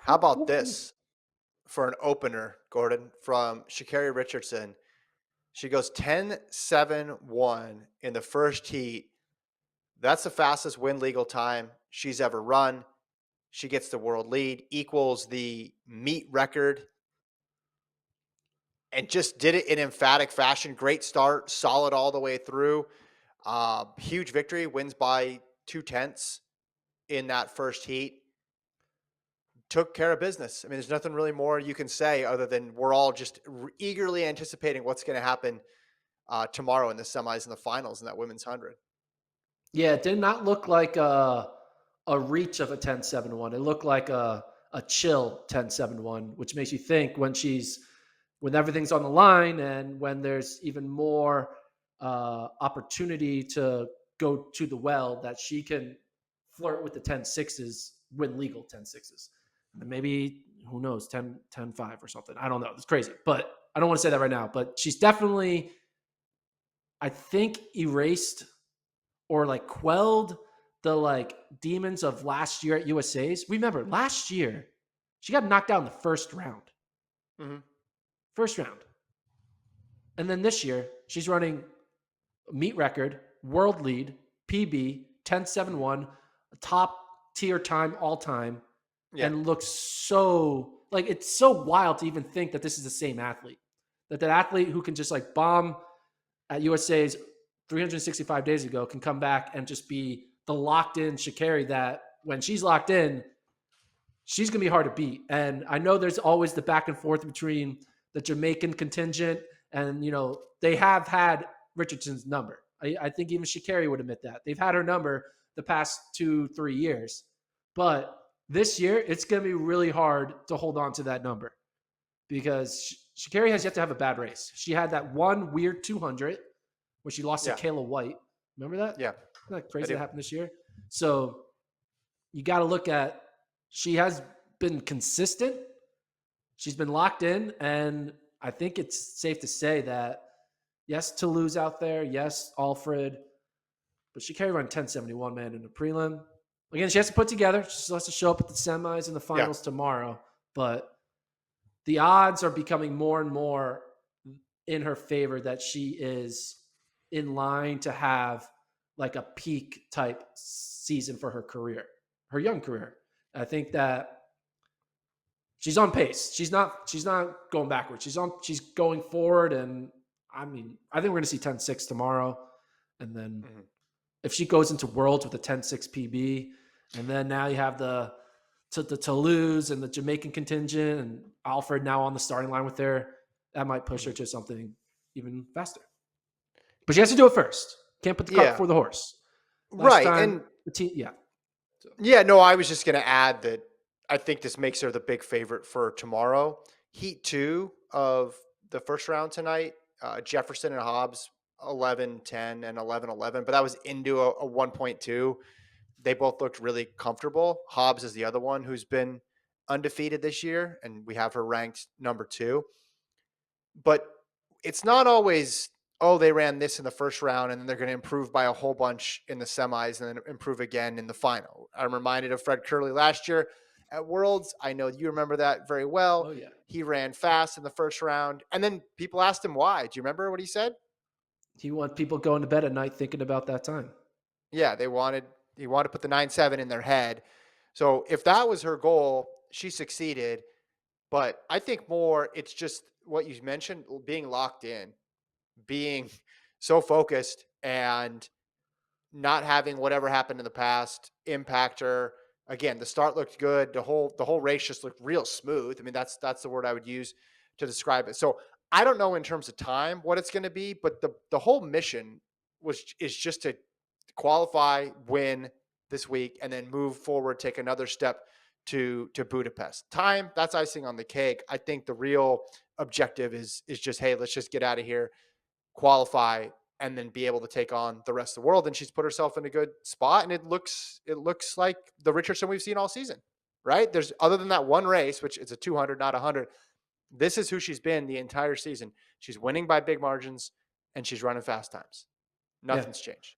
How about this for an opener, Gordon, from Sha'Carri Richardson? She goes 10-7-1 in the first heat. That's the fastest win legal time she's ever run. She gets the world lead, equals the meet record, and just did it in emphatic fashion. Great start, solid all the way through. Huge victory, wins by 2/10 in that first heat. Took care of business. I mean, there's nothing really more you can say other than we're all just eagerly anticipating what's going to happen tomorrow in the semis and the finals in that women's 100. Yeah, it did not look like a reach of a 10-7-1. It looked like a chill 10-7-1, which makes you think when everything's on the line and when there's even more opportunity to go to the well, that she can flirt with the 10-6s, win legal 10-6s. And maybe, who knows, 10-5 or something. I don't know. It's crazy. But I don't want to say that right now. But she's definitely, I think, erased or like quelled the like demons of last year at USA's. Remember, last year, she got knocked out in the first round. Mm-hmm. First round. And then this year, she's running meet record, world lead, PB, 10-7-1, a top tier time all time, Yeah. and looks so like it's so wild to even think that this is the same athlete. That athlete who can just like bomb at USA's 365 days ago can come back and just be the locked in Sha'Carri that when she's locked in, she's going to be hard to beat. And I know there's always the back and forth between the Jamaican contingent and, they have had Richardson's number. I think even Sha'Carri would admit that. They've had her number the past 2-3 years. But this year, it's going to be really hard to hold on to that number because Sha'Carri has yet to have a bad race. She had that one weird 200 where she lost to Yeah. Kayla White. Remember that? Yeah. Isn't that crazy I do. that happened this year? So you got to look at, she has been consistent. She's been locked in. And I think it's safe to say that, yes, Toulouse out there. Yes, Alfred. But Sha'Carri run 10-71, man, in the prelim. Again, she has to put together. She still has to show up at the semis and the Yeah. finals tomorrow. But the odds are becoming more and more in her favor that she is in line to have like a peak type season for her career, her young career. I think that she's on pace. She's not going backwards. She's going forward. And I mean, I think we're going to see 10-6 tomorrow. And then Mm-hmm. if she goes into Worlds with a 10-6 PB, and then now you have the Toulouse and the Jamaican contingent and Alfred now on the starting line with her, that might push her to something even faster. But she has to do it first. Can't put the cart Yeah. before the horse. Last Right. time, And the team, yeah. So, yeah, no, I was just going to add that I think this makes her the big favorite for tomorrow. Heat 2 of the first round tonight, Jefferson and Hobbs 11-10 and 11-11, but that was into a 1.2. They both looked really comfortable. Hobbs is the other one who's been undefeated this year, and we have her ranked number 2. But it's not always, oh, they ran this in the first round and then they're going to improve by a whole bunch in the semis and then improve again in the final. I'm reminded of Fred Curley last year at Worlds. I know you remember that very well. oh, yeah. He ran fast in the first round, and then people asked him why. Do you remember what he said? He wants people going to bed at night thinking about that time. Yeah, he wanted to put the 9-7 in their head. So if that was her goal, she succeeded. But I think more it's just what you mentioned, being locked in, being so focused and not having whatever happened in the past impact her. Again, the start looked good. The whole race just looked real smooth. I mean, that's the word I would use to describe it. So I don't know in terms of time what it's going to be, but the whole mission is just to qualify, win this week, and then move forward, take another step to Budapest. Time, that's icing on the cake. I think the real objective is just, hey, let's just get out of here, qualify, and then be able to take on the rest of the world. And she's put herself in a good spot. And it looks like the Richardson we've seen all season, right? There's other than that one race, which is a 200, not 100. This is who she's been the entire season. She's winning by big margins and she's running fast times. Yeah. Nothing's changed.